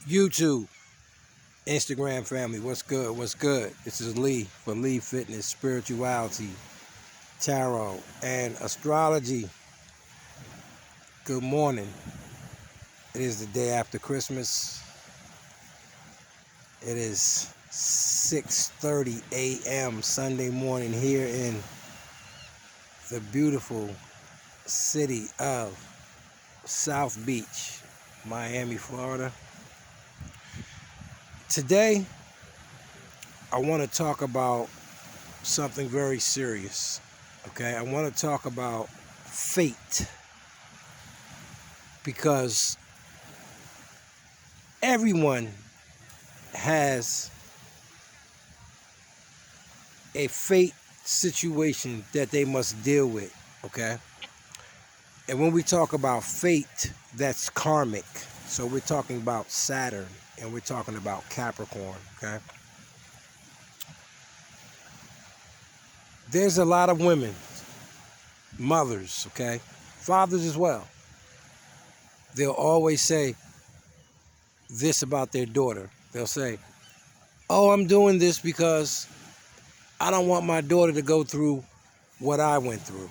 YouTube, Instagram family, what's good? What's good? This is Lee for Lee Fitness, Spirituality, Tarot, and Astrology. Good morning. It is the day after Christmas. It is 6:30 a.m. Sunday morning here in the beautiful city of South Beach, Miami, Florida. Today, I want to talk about something very serious, okay? I want to talk about fate, because everyone has a fate situation that they must deal with, okay? And when we talk about fate, that's karmic. So we're talking about Saturn and we're talking about Capricorn, okay? There's a lot of women, mothers, okay? Fathers as well. They'll always say this about their daughter. They'll say, oh, I'm doing this because I don't want my daughter to go through what I went through.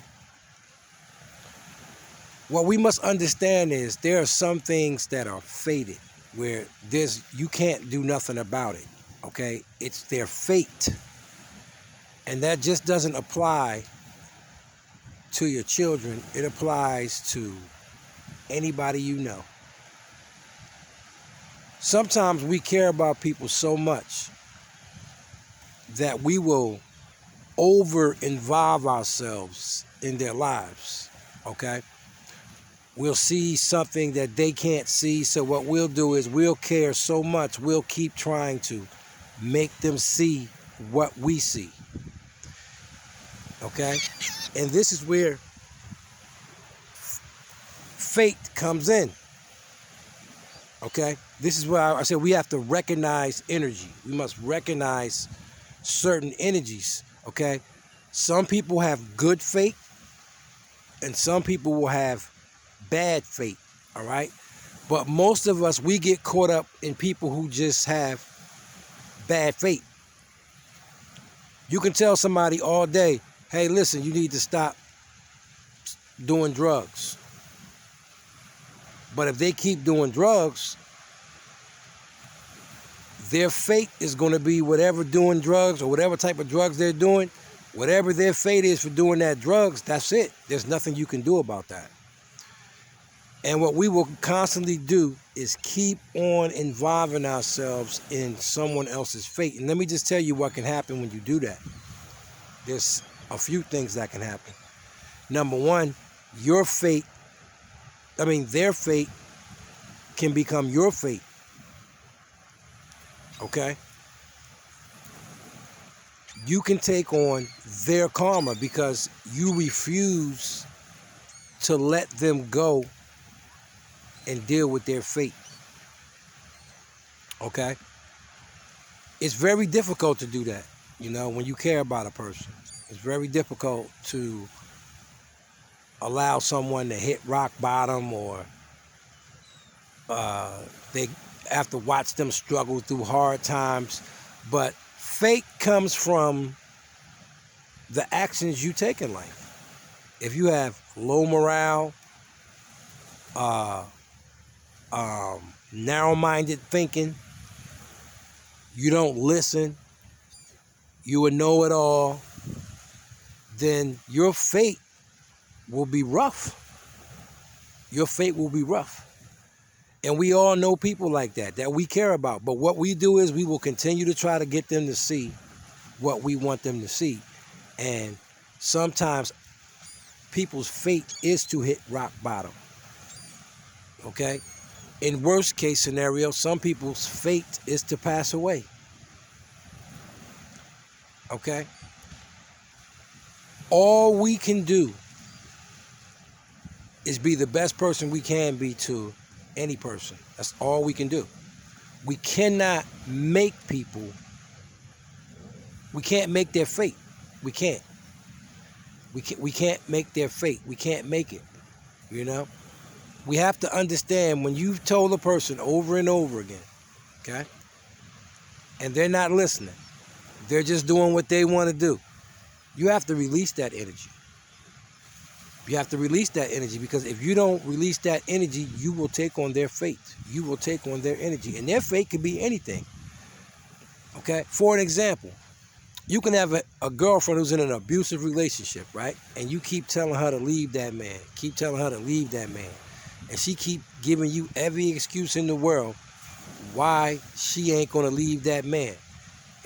What we must understand is there are some things that are fated where you can't do nothing about it, okay? It's their fate. And that just doesn't apply to your children. It applies to anybody you know. Sometimes we care about people so much that we will over-involve ourselves in their lives, okay? We'll see something that they can't see, so what we'll do is we'll care so much, we'll keep trying to make them see what we see, okay? And this is where fate comes in, okay? This is where I said we have to recognize energy. We must recognize certain energies, okay? Some people have good fate, and some people will have bad fate, all right? But most of us, we get caught up in people who just have bad fate. You can tell somebody all day, hey, listen, you need to stop doing drugs. But if they keep doing drugs, their fate is going to be whatever doing drugs or whatever type of drugs they're doing, whatever their fate is for doing that drugs, that's it. There's nothing you can do about that. And what we will constantly do is keep on involving ourselves in someone else's fate. And let me just tell you what can happen when you do that. There's a few things that can happen. Number one, their fate can become your fate. Okay? You can take on their karma because you refuse to let them go and deal with their fate. Okay? It's very difficult to do that, when you care about a person. It's very difficult to allow someone to hit rock bottom, or they have to watch them struggle through hard times. But fate comes from the actions you take in life. If you have low morale, narrow-minded thinking, you don't listen, you a know-it-all, then your fate will be rough. Your fate will be rough. And we all know people like that we care about. But what we do is we will continue to try to get them to see what we want them to see. And sometimes people's fate is to hit rock bottom. Okay? In worst case scenario, some people's fate is to pass away. Okay? All we can do is be the best person we can be to any person. That's all we can do. We cannot make people, we can't make their fate. We can't. We can't make their fate. We can't make it, We have to understand, when you've told a person over and over again okay? And they're not listening. They're just doing what they want to do. You have to release that energy. You have to release that energy, because if you don't release that energy, you will take on their fate. You will take on their energy. And their fate could be anything. Okay? For an example, you can have a girlfriend who's in an abusive relationship, right? And you keep telling her to leave that man. Keep telling her to leave that man. And she keep giving you every excuse in the world why she ain't going to leave that man.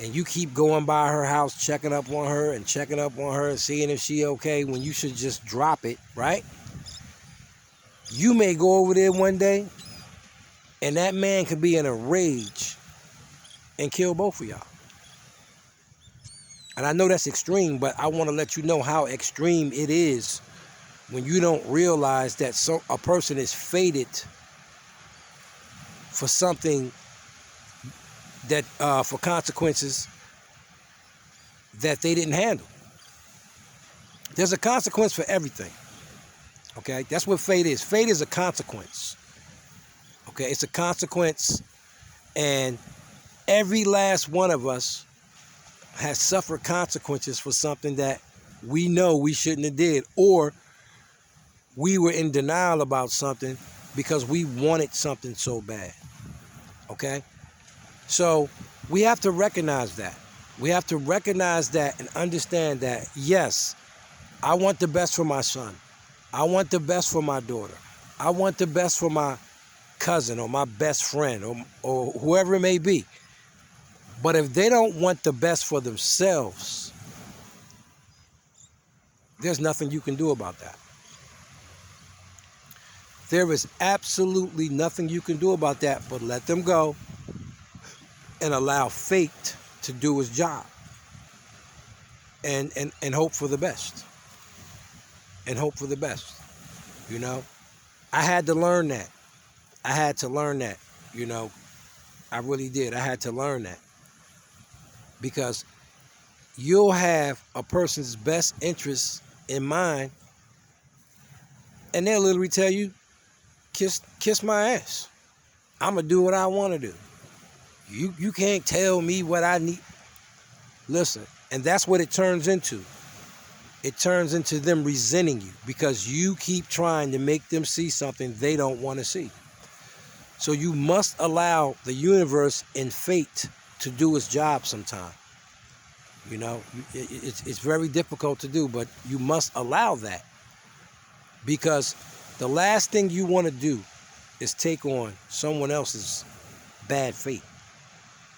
And you keep going by her house, checking up on her and seeing if she okay, when you should just drop it, right? You may go over there one day and that man could be in a rage and kill both of y'all. And I know that's extreme, but I want to let you know how extreme it is when you don't realize that a person is fated for something that for consequences that they didn't handle. There's a consequence for everything. Okay, that's what fate is. Fate is a consequence. Okay, it's a consequence, and every last one of us has suffered consequences for something that we know we shouldn't have did, or we were in denial about something because we wanted something so bad. Okay? So we have to recognize that. We have to recognize that and understand that, yes, I want the best for my son. I want the best for my daughter. I want the best for my cousin or my best friend or whoever it may be. But if they don't want the best for themselves, there's nothing you can do about that. There is absolutely nothing you can do about that but let them go and allow fate to do its job and hope for the best. And hope for the best. You know, I had to learn that. I had to learn that, you know. I really did. I had to learn that. Because you'll have a person's best interests in mind, and they'll literally tell you, kiss my ass. I'm going to do what I want to do. You can't tell me what I need. Listen, and that's what it turns into. It turns into them resenting you because you keep trying to make them see something they don't want to see. So you must allow the universe and fate to do its job sometime. You know, it's very difficult to do, but you must allow that, because the last thing you want to do is take on someone else's bad fate.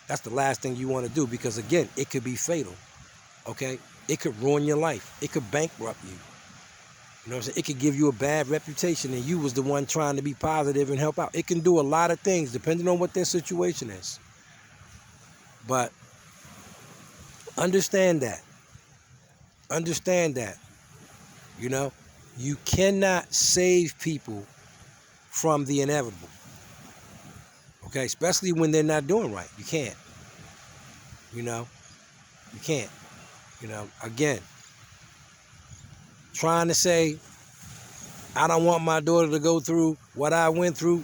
That's the last thing you want to do, because again, it could be fatal. Okay? It could ruin your life. It could bankrupt you. You know what I'm saying? It could give you a bad reputation and you was the one trying to be positive and help out. It can do a lot of things depending on what their situation is. But understand that. Understand that. You know, you cannot save people from the inevitable. Okay? Especially when they're not doing right. You can't. You know? You can't. You know, again, trying to say, I don't want my daughter to go through what I went through,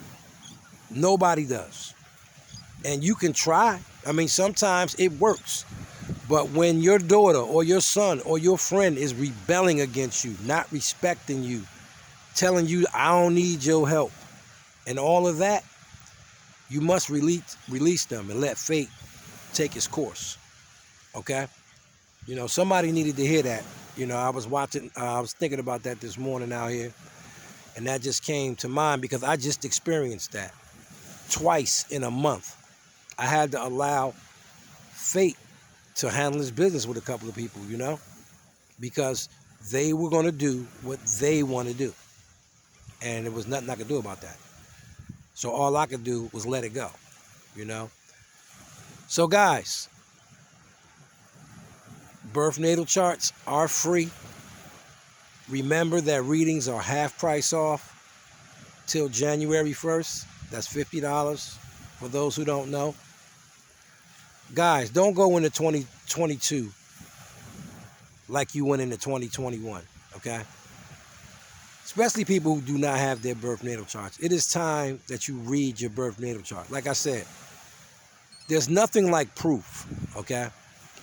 nobody does. And you can try. I mean, sometimes it works. But when your daughter or your son or your friend is rebelling against you, not respecting you, telling you, I don't need your help, and all of that, you must release them and let fate take its course. Okay? You know, somebody needed to hear that. You know, I was thinking about that this morning out here, and that just came to mind because I just experienced that twice in a month. I had to allow fate to handle his business with a couple of people, you know, because they were going to do what they want to do, and there was nothing I could do about that. So all I could do was let it go, you know. So guys, birth natal charts are free. Remember that readings are half price off till January 1st. That's $50 for those who don't know. Guys, don't go into 2022 like you went into 2021, okay? Especially people who do not have their birth natal charts. It is time that you read your birth natal chart. Like I said, There's nothing like proof, okay?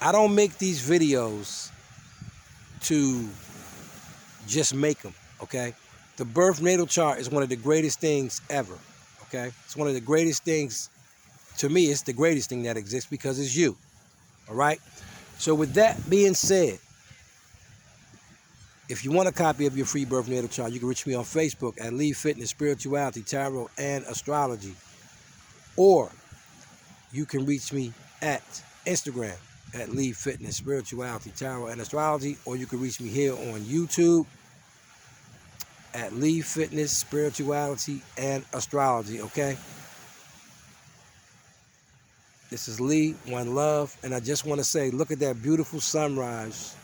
I don't make these videos to just make them, okay? The birth natal chart is one of the greatest things ever, okay? It's one of the greatest things, to me, it's the greatest thing that exists because it's you, all right? So with that being said, if you want a copy of your free birth natal chart, you can reach me on Facebook at Leaf Fitness, Spirituality, Tarot, and Astrology. Or you can reach me at Instagram at Leaf Fitness, Spirituality, Tarot, and Astrology. Or you can reach me here on YouTube at Leaf Fitness, Spirituality, and Astrology, okay? This is Lee, one love, and I just want to say, look at that beautiful sunrise.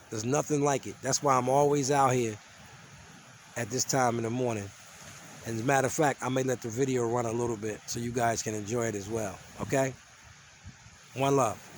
There's nothing like it. That's why I'm always out here at this time in the morning. And as a matter of fact, I may let the video run a little bit so you guys can enjoy it as well, okay? One love.